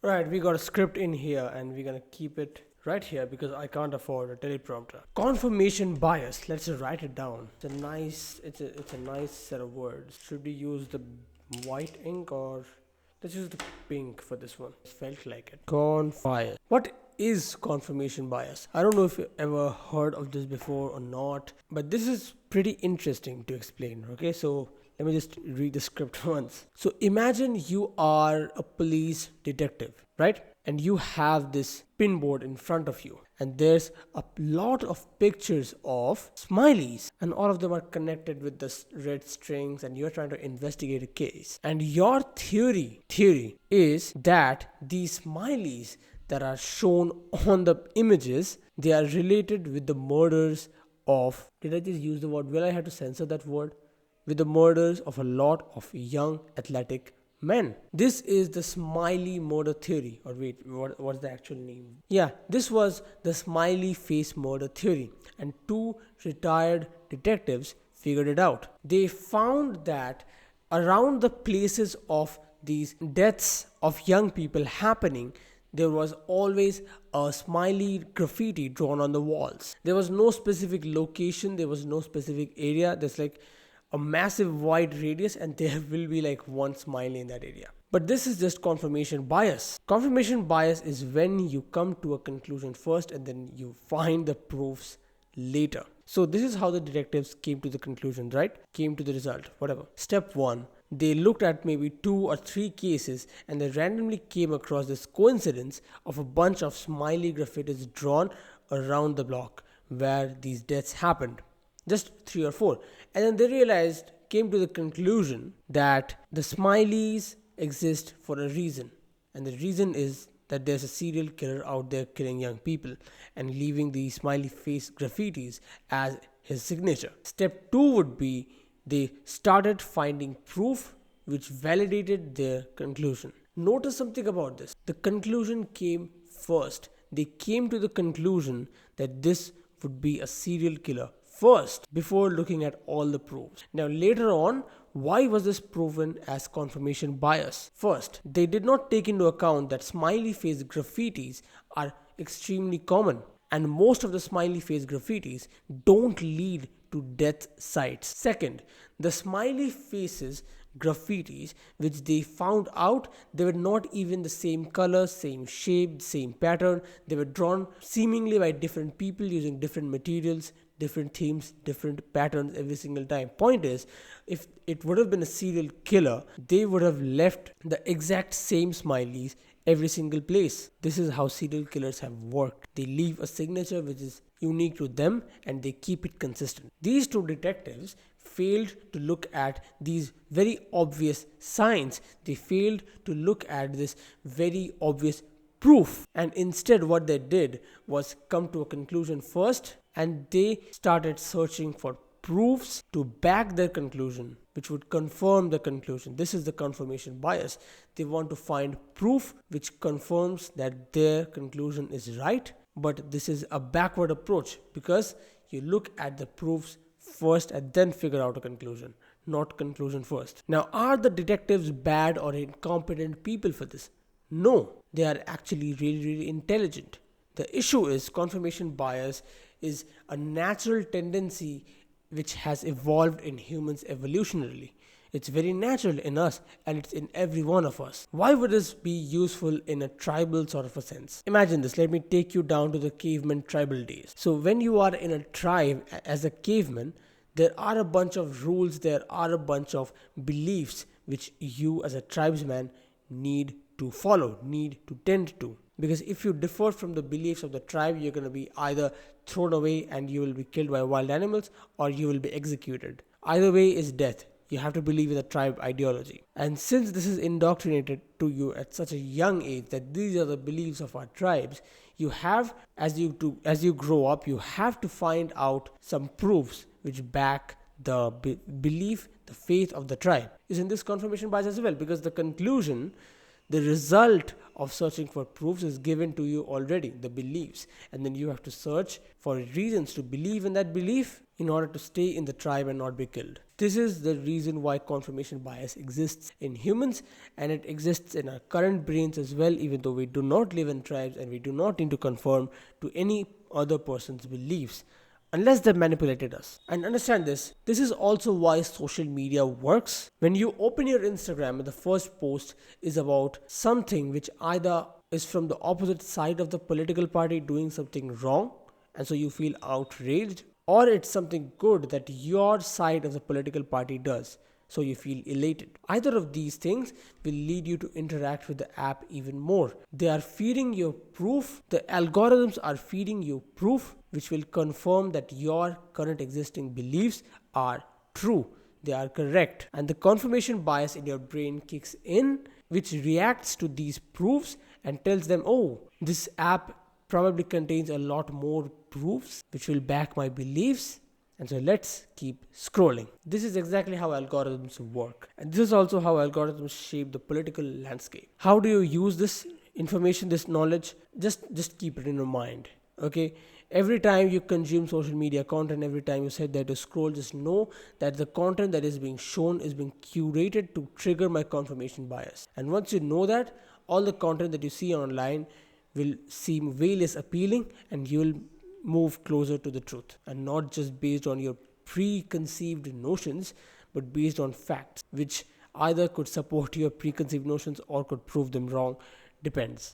Alright, we got a script in here and we're gonna keep it right here because I can't afford a teleprompter. Confirmation bias. Let's just write it down. It's a nice set of words. Should we use the white ink or let's use the pink for this one? It felt like it. Bias. What is confirmation bias? I don't know if you ever heard of this before or not, but this is pretty interesting to explain. Okay, so let me just read the script once. So imagine you are a police detective, right? And you have this pinboard in front of you, and there's a lot of pictures of smileys, and all of them are connected with the red strings, and you're trying to investigate a case. And your theory is that these smileys that are shown on the images, they are related with the murders of, did I just use the word? Will I have to censor that word? With the murders of a lot of young athletic men. This is the smiley murder theory. Or wait, what's the actual name? Yeah, this was the smiley face murder theory, and two retired detectives figured it out. They found that around the places of these deaths of young people happening, there was always a smiley graffiti drawn on the walls. There was no specific location, there was no specific area. There's like a massive wide radius, and there will be like one smiley in that area. But this is just confirmation bias. Confirmation bias is when you come to a conclusion first and then you find the proofs later. So this is how the detectives came to the conclusion, right? Came to the result, whatever. Step 1. They looked at maybe 2 or 3 cases and they randomly came across this coincidence of a bunch of smiley graffitis drawn around the block where these deaths happened. Just 3 or 4. And then they came to the conclusion that the smileys exist for a reason. And the reason is that there's a serial killer out there killing young people and leaving these smiley face graffitis as his signature. Step 2 would be they started finding proof which validated their conclusion. Notice something about this. The conclusion came first. They came to the conclusion that this would be a serial killer first before looking at all the proofs. Now later on, why was this proven as confirmation bias? First, they did not take into account that smiley face graffitis are extremely common, and most of the smiley face graffitis don't lead to death sites. Second, the smiley faces graffitis which they found out, they were not even the same color, same shape, same pattern. They were drawn seemingly by different people using different materials, different themes, different patterns every single time. Point is, if it would have been a serial killer, they would have left the exact same smileys every single place. This is how serial killers have worked. They leave a signature which is unique to them and they keep it consistent. These two detectives failed to look at these very obvious signs. They failed to look at this very obvious proof, and instead what they did was come to a conclusion first, and they started searching for proofs to back their conclusion, which would confirm the conclusion. This is the confirmation bias. They want to find proof which confirms that their conclusion is right, but this is a backward approach because you look at the proofs first and then figure out a conclusion, not conclusion first. Now, are the detectives bad or incompetent people for this? No, they are actually really intelligent. The issue is confirmation bias is a natural tendency which has evolved in humans evolutionarily. It's very natural in us and it's in every one of us. Why would this be useful in a tribal sort of a sense? Imagine this. Let me take you down to the caveman tribal days. So when you are in a tribe as a caveman, there are a bunch of rules, there are a bunch of beliefs which you as a tribesman need to follow, need to tend to. Because if you differ from the beliefs of the tribe, you're going to be either thrown away and you will be killed by wild animals, or you will be executed. Either way is death. You have to believe in the tribe ideology. And since this is indoctrinated to you at such a young age that these are the beliefs of our tribes, you have, as you grow up, you have to find out some proofs which back the belief, the faith of the tribe. Isn't this confirmation bias as well? Because the conclusion, the result of searching for proofs is given to you already, the beliefs. And then you have to search for reasons to believe in that belief in order to stay in the tribe and not be killed. This is the reason why confirmation bias exists in humans, and it exists in our current brains as well, even though we do not live in tribes and we do not need to conform to any other person's beliefs unless they manipulated us. And understand this, this is also why social media works. When you open your Instagram and the first post is about something which either is from the opposite side of the political party doing something wrong, and so you feel outraged, or it's something good that your side of the political party does, so you feel elated. Either of these things will lead you to interact with the app even more. They are feeding you proof, the algorithms are feeding you proof which will confirm that your current existing beliefs are true, they are correct. And the confirmation bias in your brain kicks in, which reacts to these proofs and tells them, oh, this app probably contains a lot more proofs which will back my beliefs, and so let's keep scrolling. This is exactly how algorithms work. And this is also how algorithms shape the political landscape. How do you use this information, this knowledge? Just keep it in your mind. Okay? Every time you consume social media content, every time you sit there to scroll, just know that the content that is being shown is being curated to trigger my confirmation bias. And once you know that, all the content that you see online will seem way less appealing, and you will move closer to the truth, and not just based on your preconceived notions, but based on facts which either could support your preconceived notions or could prove them wrong. Depends.